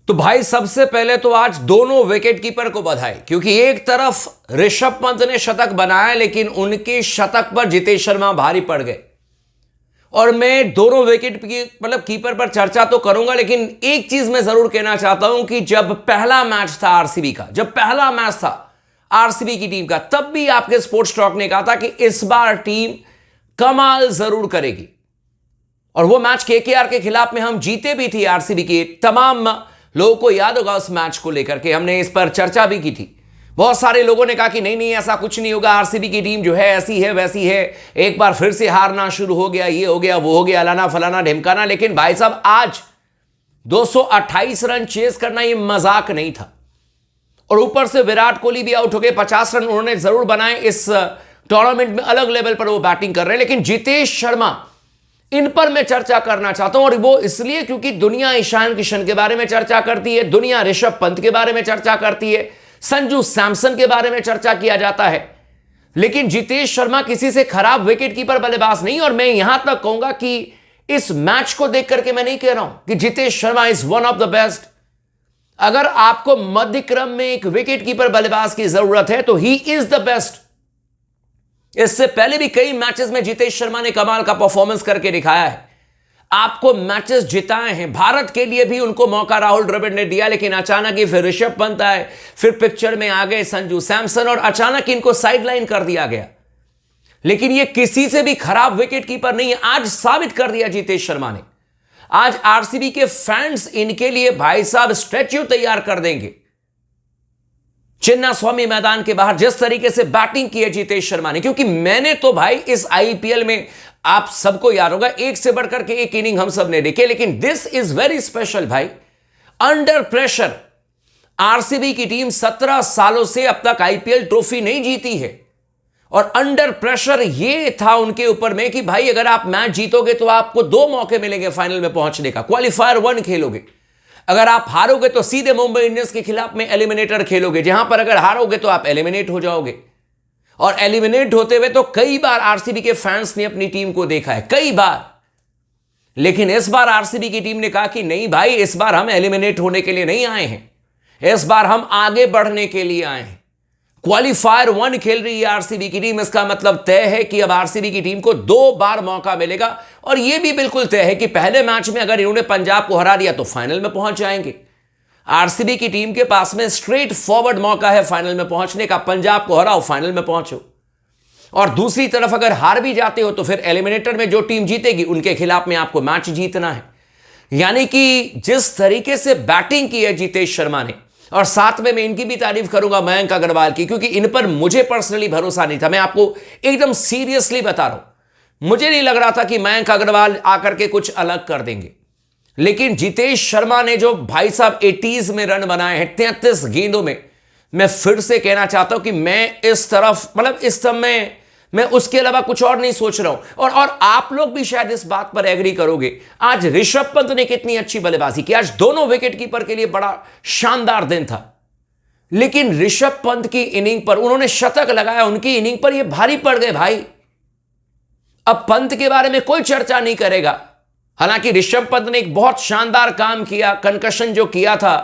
तो भाई सबसे पहले तो आज दोनों विकेट कीपर को बधाई, क्योंकि एक तरफ ऋषभ पंत ने शतक बनाया लेकिन उनके शतक पर जितेश शर्मा भारी पड़ गए। और मैं दोनों विकेट कीपर पर चर्चा तो करूंगा, लेकिन एक चीज मैं जरूर कहना चाहता हूं कि जब पहला मैच था आरसीबी का, जब पहला मैच था आरसीबी की टीम का, तब भी आपके स्पोर्ट्स टॉक ने कहा था कि इस बार टीम कमाल जरूर करेगी। और वो मैच केकेआर के खिलाफ में हम जीते भी थी। आरसीबी के तमाम लोगों को याद होगा उस मैच को लेकर के हमने इस पर चर्चा भी की थी। बहुत सारे लोगों ने कहा कि नहीं नहीं ऐसा कुछ नहीं होगा, आरसीबी की टीम जो है ऐसी है वैसी है, एक बार फिर से हारना शुरू हो गया, ये हो गया वो हो गया, लाना फलाना ढिमकाना। लेकिन भाई साहब आज 228 रन चेस करना ये मजाक नहीं था। और ऊपर से विराट कोहली भी आउट हो गए, 50 रन उन्होंने जरूर बनाए। इस टूर्नामेंट में अलग लेवल पर वो बैटिंग कर रहे हैं। लेकिन जितेश शर्मा, इन पर मैं चर्चा करना चाहता हूं, और वो इसलिए क्योंकि दुनिया ईशान किशन के बारे में चर्चा करती है, दुनिया ऋषभ पंत के बारे में चर्चा करती है, संजू सैमसन के बारे में चर्चा किया जाता है, लेकिन जितेश शर्मा किसी से खराब विकेट कीपर बल्लेबाज नहीं। और मैं यहां तक कहूंगा कि इस मैच को देख करके मैं नहीं कह रहा हूं कि Jitesh Sharma is one of the best. अगर आपको मध्य क्रम में एक विकेट कीपर बल्लेबाज की जरूरत है तो ही इज द बेस्ट। इससे पहले भी कई मैचेस में जितेश शर्मा ने कमाल का परफॉर्मेंस करके दिखाया है, आपको मैचेस जिताए हैं। भारत के लिए भी उनको मौका राहुल द्रविड़ ने दिया, लेकिन अचानक ही फिर ऋषभ पंत आए, फिर पिक्चर में आ गए संजू सैमसन, और अचानक इनको साइडलाइन कर दिया गया। लेकिन ये किसी से भी खराब विकेट कीपर नहीं है, आज साबित कर दिया जितेश शर्मा ने। आज आरसीबी के फैंस इनके लिए भाई साहब स्टैच्यू तैयार कर देंगे। चिन्ना स्वामी मैदान के बाहर जिस तरीके से बैटिंग की है जितेश शर्मा ने, क्योंकि मैंने तो भाई इस आईपीएल में, आप सबको याद होगा, एक से बढ़कर के एक इनिंग हम सब ने देखे, लेकिन दिस इज वेरी स्पेशल भाई। अंडर प्रेशर आरसीबी की टीम 17 सालों से अब तक आईपीएल ट्रॉफी नहीं जीती है, और अंडर प्रेशर ये था उनके ऊपर में कि भाई अगर आप मैच जीतोगे तो आपको 2 मौके मिलेंगे फाइनल में पहुंचने का। क्वालिफायर 1 खेलोगे, अगर आप हारोगे तो सीधे मुंबई इंडियंस के खिलाफ में एलिमिनेटर खेलोगे, जहां पर अगर हारोगे तो आप एलिमिनेट हो जाओगे। और एलिमिनेट होते हुए तो कई बार आरसीबी के फैंस ने अपनी टीम को देखा है, कई बार। लेकिन इस बार आरसीबी की टीम ने कहा कि नहीं भाई, इस बार हम एलिमिनेट होने के लिए नहीं आए हैं, इस बार हम आगे बढ़ने के लिए आए हैं। क्वालिफायर 1 खेल रही है आरसीबी की टीम, इसका मतलब तय है कि अब आरसीबी की टीम को 2 बार मौका मिलेगा। और यह भी बिल्कुल तय है कि पहले मैच में अगर इन्होंने पंजाब को हरा दिया तो फाइनल में पहुंच जाएंगे। आरसीबी की टीम के पास में स्ट्रेट फॉरवर्ड मौका है फाइनल में पहुंचने का, पंजाब को हराओ फाइनल में पहुंचो। और दूसरी तरफ अगर हार भी जाते हो तो फिर एलिमिनेटर में जो टीम जीतेगी उनके खिलाफ में आपको मैच जीतना है। यानी कि जिस तरीके से बैटिंग की है जितेश शर्मा ने, और साथ में मैं इनकी भी तारीफ करूंगा मयंक अग्रवाल की, क्योंकि इन पर मुझे पर्सनली भरोसा नहीं था। मैं आपको एकदम सीरियसली बता रहा हूं, मुझे नहीं लग रहा था कि मयंक अग्रवाल आकर के कुछ अलग कर देंगे। लेकिन जितेश शर्मा ने जो भाई साहब 80s में रन बनाए हैं 33 गेंदों में, मैं फिर से कहना चाहता हूं कि मैं इस तरफ इस समय मैं उसके अलावा कुछ और नहीं सोच रहा हूं। और आप लोग भी शायद इस बात पर एग्री करोगे, आज ऋषभ पंत ने कितनी अच्छी बल्लेबाजी की, आज दोनों विकेट कीपर के लिए बड़ा शानदार दिन था। लेकिन ऋषभ पंत की इनिंग पर उन्होंने शतक लगाया, उनकी इनिंग पर ये भारी पड़ गए भाई। अब पंत के बारे में कोई चर्चा नहीं करेगा, हालांकि ऋषभ पंत ने एक बहुत शानदार काम किया। कंकशन जो किया था,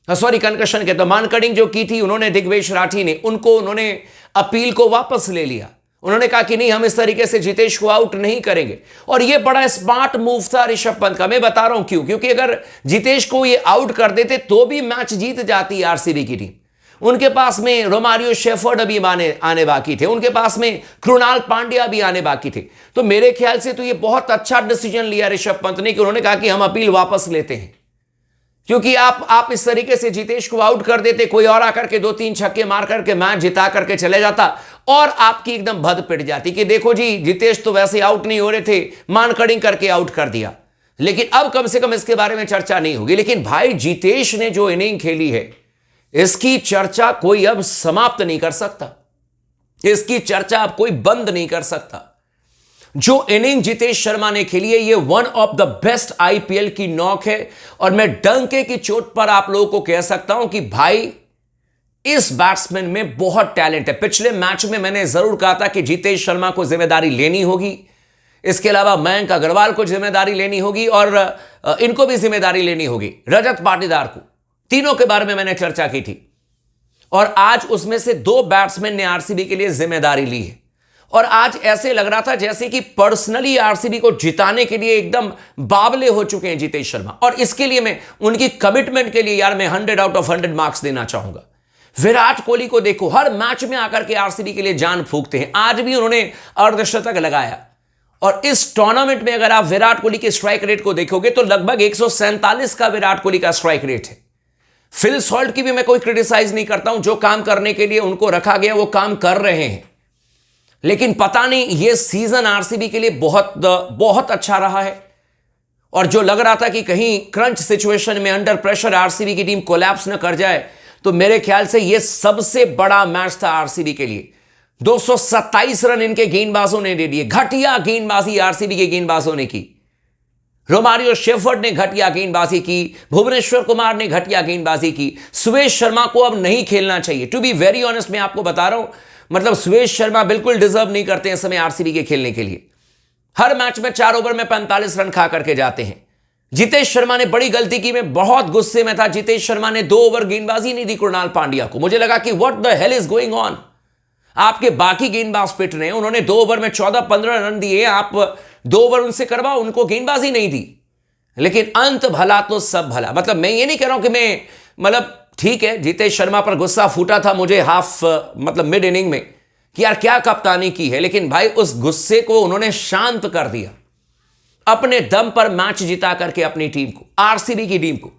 कंकशन कहता, मानकडिंग जो की थी उन्होंने, दिग्वेश राठी ने, उन्होंने अपील को वापस ले लिया। उन्होंने कहा कि नहीं, हम इस तरीके से जितेश को आउट नहीं करेंगे। और यह बड़ा स्मार्ट मूव था ऋषभ पंत का। मैं बता रहा हूं क्यों, क्योंकि अगर जितेश को ये आउट कर देते तो भी मैच जीत जाती आरसीबी की टीम। उनके पास में रोमारियो शेफर्ड अभी आने बाकी थे, उनके पास में कृणाल पांड्या भी आने बाकी थे। तो मेरे ख्याल से तो ये बहुत अच्छा डिसीजन लिया ऋषभ पंत ने कि उन्होंने कहा कि हम अपील वापस लेते हैं। क्योंकि आप इस तरीके से जितेश को आउट कर देते, कोई और आकर के 2-3 छक्के मार करके मैच जिता करके चले जाता, और आपकी एकदम भद पिट जाती कि देखो जी जितेश तो वैसे आउट नहीं हो रहे थे, मानकडिंग करके आउट कर दिया। लेकिन अब कम से कम इसके बारे में चर्चा नहीं होगी। लेकिन भाई जितेश ने जो इनिंग खेली है, इसकी चर्चा कोई अब समाप्त नहीं कर सकता, इसकी चर्चा अब कोई बंद नहीं कर सकता। जो इनिंग जितेश शर्मा ने खेली है, ये 1 ऑफ द बेस्ट आईपीएल की नॉक है। और मैं डंके की चोट पर आप लोगों को कह सकता हूं कि भाई इस बैट्समैन में बहुत टैलेंट है। पिछले मैच में मैंने जरूर कहा था कि जितेश शर्मा को जिम्मेदारी लेनी होगी, इसके अलावा मयंक अग्रवाल को जिम्मेदारी लेनी होगी और इनको भी जिम्मेदारी लेनी होगी, रजत पाटीदार को। तीनों के बारे में मैंने चर्चा की थी और आज उसमें से 2 बैट्समैन ने आरसीबी के लिए जिम्मेदारी ली है और आज ऐसे लग रहा था जैसे कि पर्सनली आरसीबी को जिताने के लिए एकदम बावले हो चुके हैं जितेश शर्मा। और इसके लिए मैं उनकी कमिटमेंट के लिए यार मैं 100 आउट ऑफ 100 मार्क्स देना चाहूंगा। विराट कोहली को देखो, हर मैच में आकर के आरसीबी के लिए जान फूंकते हैं। आज भी उन्होंने अर्धशतक लगाया और इस टूर्नामेंट में अगर आप विराट कोहली के स्ट्राइक रेट को देखोगे तो लगभग 147 का विराट कोहली का स्ट्राइक रेट है। फिल सॉल्ट की भी मैं कोई क्रिटिसाइज नहीं करता हूं, जो काम करने के लिए उनको रखा गया वो काम कर रहे हैं, लेकिन पता नहीं ये सीजन आरसीबी के लिए बहुत बहुत अच्छा रहा है। और जो लग रहा था कि कहीं क्रंच सिचुएशन में अंडर प्रेशर आरसीबी की टीम कोलैप्स न कर जाए, तो मेरे ख्याल से यह सबसे बड़ा मैच था आरसीबी के लिए। 227 रन इनके गेंदबाजों ने दे दिए। घटिया गेंदबाजी आरसीबी के गेंदबाजों ने की। रोमारियो शेफर्ड ने घटिया गेंदबाजी की, भुवनेश्वर कुमार ने घटिया गेंदबाजी की। सुरेश शर्मा को अब नहीं खेलना चाहिए। टू बी वेरी ऑनेस्ट, मैं आपको बता रहा हूं, मतलब सुरेश शर्मा बिल्कुल डिजर्व नहीं करते इस समय आरसीबी के खेलने के लिए। हर मैच में 4 ओवर में 45 रन खा करके जाते हैं। जितेश शर्मा ने बड़ी गलती की, मैं बहुत गुस्से में था। जितेश शर्मा ने 2 ओवर गेंदबाजी नहीं दी कृणाल पांड्या को। मुझे लगा कि what the hell is going on. आपके बाकी गेंदबाज पिट रहे हैं, उन्होंने 2 ओवर में 14-15 रन दिए, आप 2 ओवर उनसे करवाओ, उनको गेंदबाजी नहीं दी। लेकिन अंत भला तो सब भला। मतलब मैं ये नहीं कह रहा हूं कि मैं मतलब ठीक है, जितेश शर्मा पर गुस्सा फूटा था मुझे मतलब मिड इनिंग में कि यार क्या कप्तानी की है, लेकिन भाई उस गुस्से को उन्होंने शांत कर दिया अपने दम पर, मैच जिता करके अपनी टीम को, आरसीबी की टीम को।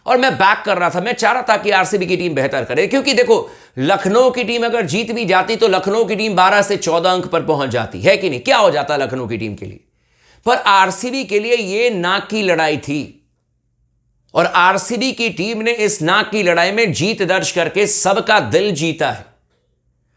और मैं बैक कर रहा था, मैं चाह रहा था कि आरसीबी की टीम बेहतर करे, क्योंकि देखो लखनऊ की टीम अगर जीत भी जाती तो लखनऊ की टीम 12 से 14 अंक पर पहुंच जाती है कि नहीं, क्या हो जाता लखनऊ की टीम के लिए। पर आरसीबी के लिए यह नाक की लड़ाई थी और आरसीबी की टीम ने इस नाक की लड़ाई में जीत दर्ज करके सबका दिल जीता है।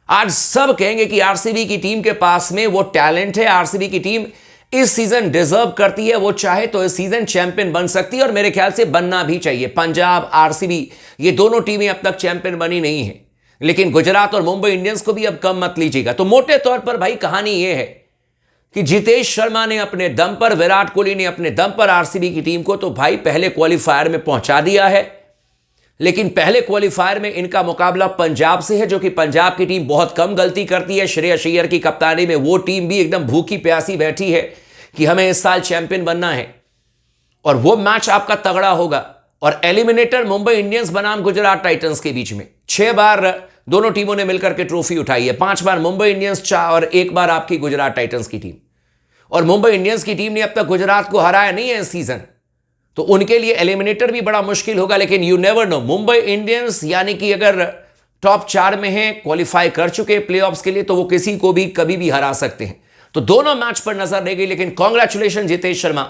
आज सब कहेंगे कि आरसीबी की टीम के पास में वो टैलेंट है, आरसीबी की टीम इस सीजन डिजर्व करती है, वो चाहे तो इस सीजन चैंपियन बन सकती है और मेरे ख्याल से बनना भी चाहिए। पंजाब, आरसीबी, ये दोनों टीमें अब तक चैंपियन बनी नहीं है, लेकिन गुजरात और मुंबई इंडियंस को भी अब कम मत लीजिएगा। तो मोटे तौर पर भाई कहानी यह है कि जितेश शर्मा ने अपने दम पर, विराट कोहली ने अपने दम पर आरसीबी की टीम को तो भाई पहले क्वालिफायर में पहुंचा दिया है। लेकिन पहले क्वालिफायर में इनका मुकाबला पंजाब से है, जो कि पंजाब की टीम बहुत कम गलती करती है। श्रेयस अय्यर की कप्तानी में वो टीम भी एकदम भूखी प्यासी बैठी है कि हमें इस साल चैंपियन बनना है और वो मैच आपका तगड़ा होगा। और एलिमिनेटर मुंबई इंडियंस बनाम गुजरात टाइटंस के बीच में 6 बार दोनों टीमों ने मिलकर के ट्रॉफी उठाई है। 5 बार मुंबई इंडियंस और 1 बार आपकी गुजरात टाइटंस की टीम। और मुंबई इंडियंस की टीम ने अब तक गुजरात को हराया नहीं है इस सीजन, तो उनके लिए एलिमिनेटर भी बड़ा मुश्किल होगा। लेकिन you never know, Mumbai Indians यानी कि अगर टॉप 4 में है, क्वालिफाई कर चुके प्लेऑफ्स के लिए, तो वो किसी को भी कभी भी हरा सकते हैं। तो दोनों मैच पर नजर रहेगी। लेकिन कांग्रेचुलेशन जितेश शर्मा,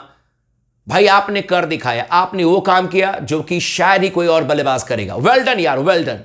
भाई आपने कर दिखाया, आपने वो काम किया जो कि शायद ही कोई और बल्लेबाज करेगा। वेल डन यार, वेल डन।